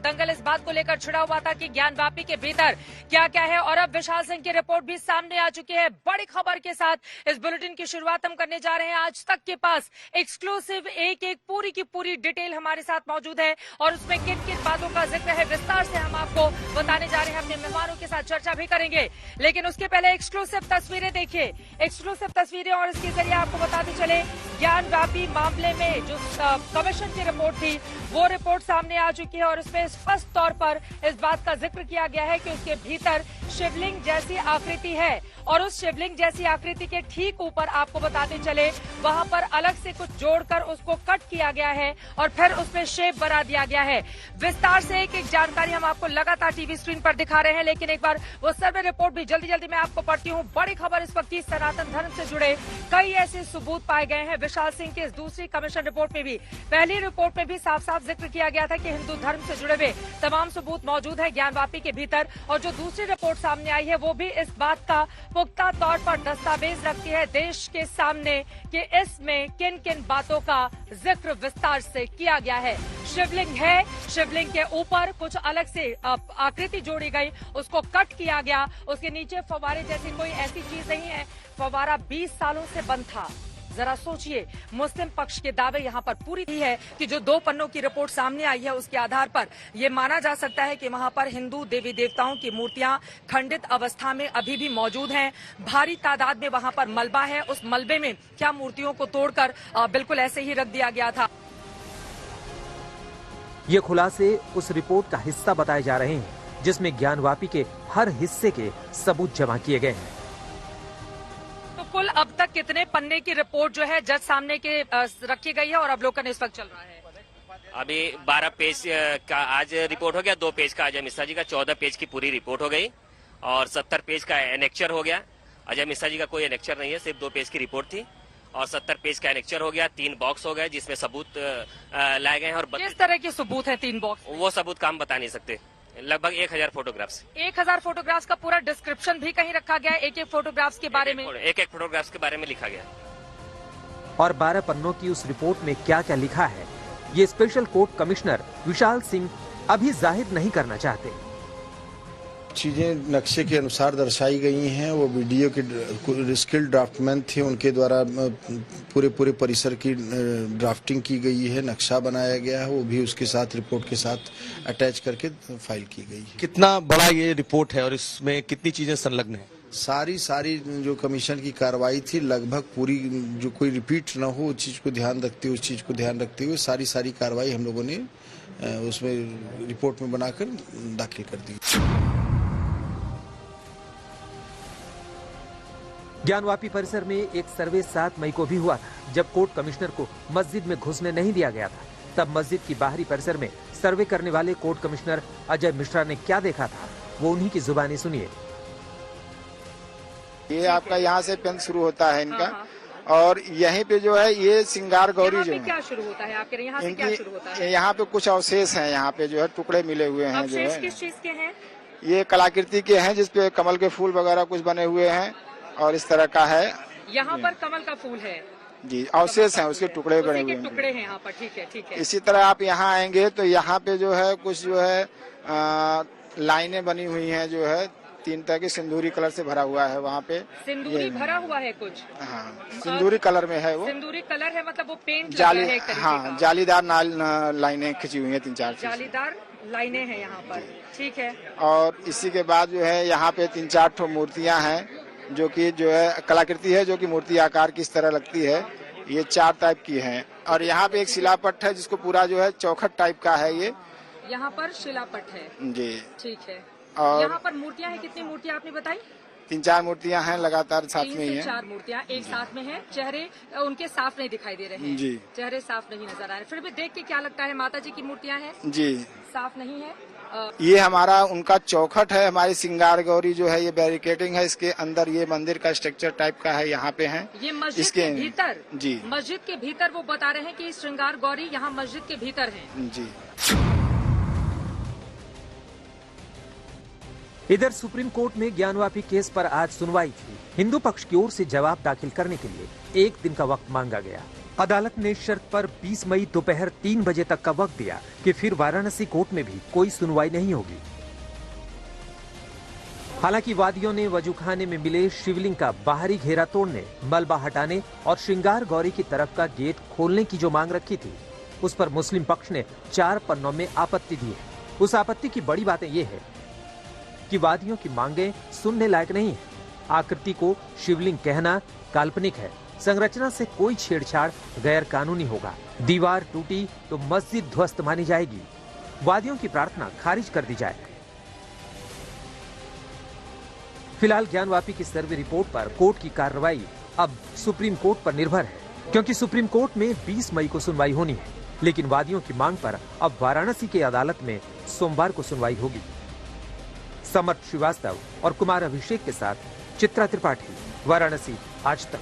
दंगल इस बात को लेकर छिड़ा हुआ था कि ज्ञानवापी के भीतर क्या क्या है, और अब विशाल सिंह की रिपोर्ट भी सामने आ चुकी है। बड़ी खबर के साथ इस बुलेटिन की शुरुआत हम करने जा रहे हैं। आज तक के पास एक्सक्लूसिव एक पूरी की पूरी डिटेल हमारे साथ मौजूद है और उसमें किन किन बातों का जिक्र है विस्तार से हम आपको बताने जा रहे हैं। अपने मेहमानों के साथ चर्चा भी करेंगे, लेकिन उसके पहले एक्सक्लूसिव तस्वीरें देखिए, एक्सक्लूसिव तस्वीरें, और इसके जरिए आपको बताते चले ज्ञानवापी मामले में जो कमीशन की रिपोर्ट थी वो रिपोर्ट सामने आ चुकी है और उसमें स्पष्ट तौर पर इस बात का जिक्र किया गया है कि उसके भीतर शिवलिंग जैसी आकृति है और उस शिवलिंग जैसी आकृति के ठीक ऊपर आपको बताते चले वहां पर अलग से कुछ जोड़कर उसको कट किया गया है और फिर उसमें शेप बना दिया गया है। विस्तार से एक एक जानकारी हम आपको लगातार टीवी स्क्रीन पर दिखा रहे हैं, लेकिन एक बार वो सर्वे रिपोर्ट भी जल्दी जल्दी मैं आपको पढ़ती हूँ। बड़ी खबर इस वक्त की, सनातन धर्म से जुड़े कई ऐसे सबूत पाए गए हैं विशाल सिंह की इस दूसरी कमीशन रिपोर्ट में भी। पहली रिपोर्ट में भी साफ साफ जिक्र किया गया था कि हिंदू धर्म से जुड़े हुए तमाम सबूत मौजूद है ज्ञानवापी के भीतर, और जो दूसरी रिपोर्ट सामने आई है वो भी इस बात का पुख्ता तौर पर दस्तावेज रखती है देश के सामने कि इसमें किन किन बातों का जिक्र विस्तार से किया गया है। शिवलिंग है, शिवलिंग के ऊपर कुछ अलग से आकृति जोड़ी गई, उसको कट किया गया, उसके नीचे फव्वारे जैसी कोई ऐसी चीज नहीं है। फव्वारा 20 सालों से बंद था। जरा सोचिए, मुस्लिम पक्ष के दावे यहाँ पर पूरी थी है कि जो 2 पन्नों की रिपोर्ट सामने आई है उसके आधार पर ये माना जा सकता है कि वहाँ पर हिंदू देवी देवताओं की मूर्तियां खंडित अवस्था में अभी भी मौजूद हैं। भारी तादाद में वहाँ पर मलबा है, उस मलबे में क्या मूर्तियों को तोड़कर बिल्कुल ऐसे ही रख दिया गया था। ये खुलासे उस रिपोर्ट का हिस्सा बताए जा रहे हैं जिसमें ज्ञानवापी के हर हिस्से के सबूत जमा किए गए हैं। कुल अब तक कितने पन्ने की रिपोर्ट जो है जज सामने के रखी गई है और अवलोकन इस वक्त चल रहा है? अभी 12 पेज का आज रिपोर्ट हो गया, 2 पेज का अजय मिश्रा जी का 14 पेज की पूरी रिपोर्ट हो गई और 70 पेज का एनेक्चर हो गया। अजय मिश्रा जी का कोई एनेक्चर नहीं है, सिर्फ 2 पेज की रिपोर्ट थी और 70 पेज का एनेक्चर हो गया। 3 बॉक्स हो गए जिसमें सबूत लाए गए हैं। और किस तरह के सबूत है 3 बॉक्स? वो सबूत का हम बता नहीं सकते। लगभग 1000 फोटोग्राफ्स। 1000 फोटोग्राफ्स का पूरा डिस्क्रिप्शन भी कहीं रखा गया है, एक एक फोटोग्राफ्स के बारे में, एक एक फोटोग्राफ्स के बारे में लिखा गया। और 12 पन्नों की उस रिपोर्ट में क्या क्या लिखा है ये special court commissioner Vishal Singh अभी जाहिर नहीं करना चाहते। चीज़ें नक्शे के अनुसार दर्शाई गई हैं। वो वीडियो के स्किल्ड ड्राफ्टमैन थे, उनके द्वारा पूरे परिसर की ड्राफ्टिंग की गई है, नक्शा बनाया गया है, वो भी उसके साथ रिपोर्ट के साथ अटैच करके फाइल की गई है। कितना बड़ा ये रिपोर्ट है और इसमें कितनी चीजें संलग्न है? सारी जो कमीशन की कार्रवाई थी लगभग पूरी, जो कोई रिपीट न हो उस चीज़ को ध्यान रखते हुए सारी कार्रवाई हम लोगों ने उसमें रिपोर्ट में बनाकर दाखिल कर दी। ज्ञानवापी परिसर में एक सर्वे 7 मई को भी हुआ था जब कोर्ट कमिश्नर को मस्जिद में घुसने नहीं दिया गया था। तब मस्जिद की बाहरी परिसर में सर्वे करने वाले कोर्ट कमिश्नर अजय मिश्रा ने क्या देखा था वो उन्हीं की जुबानी सुनिए। ये आपका यहाँ से पेन शुरू होता है इनका, और यहीं पे जो है ये श्रृंगार गौरी जो है क्या शुरू होता है आपके यहाँ से? क्या शुरू होता है? यहाँ पे कुछ अवशेष हैं, यहाँ पे जो है टुकड़े मिले हुए हैं। जो है किस चीज के हैं? ये कलाकृति के हैं जिसपे कमल के फूल वगैरह कुछ बने हुए हैं और इस तरह का है। यहाँ पर कमल का फूल है जी, अवशेष हैं, उसके टुकड़े बने हुए हैं। टुकड़े हैं यहाँ पर, ठीक है। इसी तरह आप यहाँ आएंगे तो यहाँ पे जो है कुछ जो है लाइनें बनी हुई हैं, जो है 3 तरह की सिंदूरी कलर से भरा हुआ है। वहाँ पे सिंदूरी भरा हुआ है कुछ? हाँ, सिंदूरी कलर में है वो। सिंदूरी कलर है मतलब वो पेंट जालीदार लाइनें खिंची हुई है 3-4 जालीदार लाइनें हैं यहाँ पर, ठीक है। और इसी के बाद जो है यहाँ पे 3-4 ठो मूर्तियाँ हैं जो कि जो है कलाकृति है, जो कि मूर्ति आकार की इस तरह लगती है। ये 4 टाइप की हैं। और यहाँ पे एक शिलापट है जिसको पूरा जो है चौखट टाइप का है। ये यहाँ पर शिलापट है जी, ठीक है। और यहाँ पर मूर्तियाँ हैं, कितनी मूर्तियाँ आपने बताई? 3-4 मूर्तियाँ हैं लगातार साथ में ही हैं। 4 मूर्तियाँ एक साथ में हैं। चेहरे उनके साफ नहीं दिखाई दे रहे हैं जी, चेहरे साफ नहीं नजर आ रहे। फिर भी देख के क्या लगता है माता जी की मूर्तियाँ हैं? जी, साफ नहीं है। ये हमारा उनका चौखट है, हमारी श्रृंगार गौरी जो है ये बैरिकेडिंग है, इसके अंदर ये मंदिर का स्ट्रक्चर टाइप का है। यहाँ पे है ये मस्जिद के भीतर जी, मस्जिद के भीतर वो बता रहे हैं कि श्रृंगार गौरी यहाँ मस्जिद के भीतर है जी। इधर सुप्रीम कोर्ट में ज्ञानवापी केस पर आज सुनवाई थी। हिंदू पक्ष की ओर से जवाब दाखिल करने के लिए 1 दिन का वक्त मांगा गया। अदालत ने शर्त पर 20 मई दोपहर 3 बजे तक का वक्त दिया कि फिर वाराणसी कोर्ट में भी कोई सुनवाई नहीं होगी। हालांकि वादियों ने वजूखाने में मिले शिवलिंग का बाहरी घेरा तोड़ने, मलबा हटाने और श्रृंगार गौरी की तरफ का गेट खोलने की जो मांग रखी थी, उस पर मुस्लिम पक्ष ने 4 पन्नों में आपत्ति दी है। उस आपत्ति की बड़ी बात यह है कि वादियों की मांगें सुनने लायक नहीं है। आकृति को शिवलिंग कहना काल्पनिक है। संरचना से कोई छेड़छाड़ गैर कानूनी होगा। दीवार टूटी तो मस्जिद ध्वस्त मानी जाएगी। वादियों की प्रार्थना खारिज कर दी जाए। फिलहाल ज्ञानवापी की सर्वे रिपोर्ट पर कोर्ट की कार्रवाई अब सुप्रीम कोर्ट पर निर्भर है, क्योंकि सुप्रीम कोर्ट में 20 मई को सुनवाई होनी है, लेकिन वादियों की मांग पर अब वाराणसी की अदालत में सोमवार को सुनवाई होगी। समर्थ श्रीवास्तव और कुमार अभिषेक के साथ चित्रा त्रिपाठी, वाराणसी आज तक।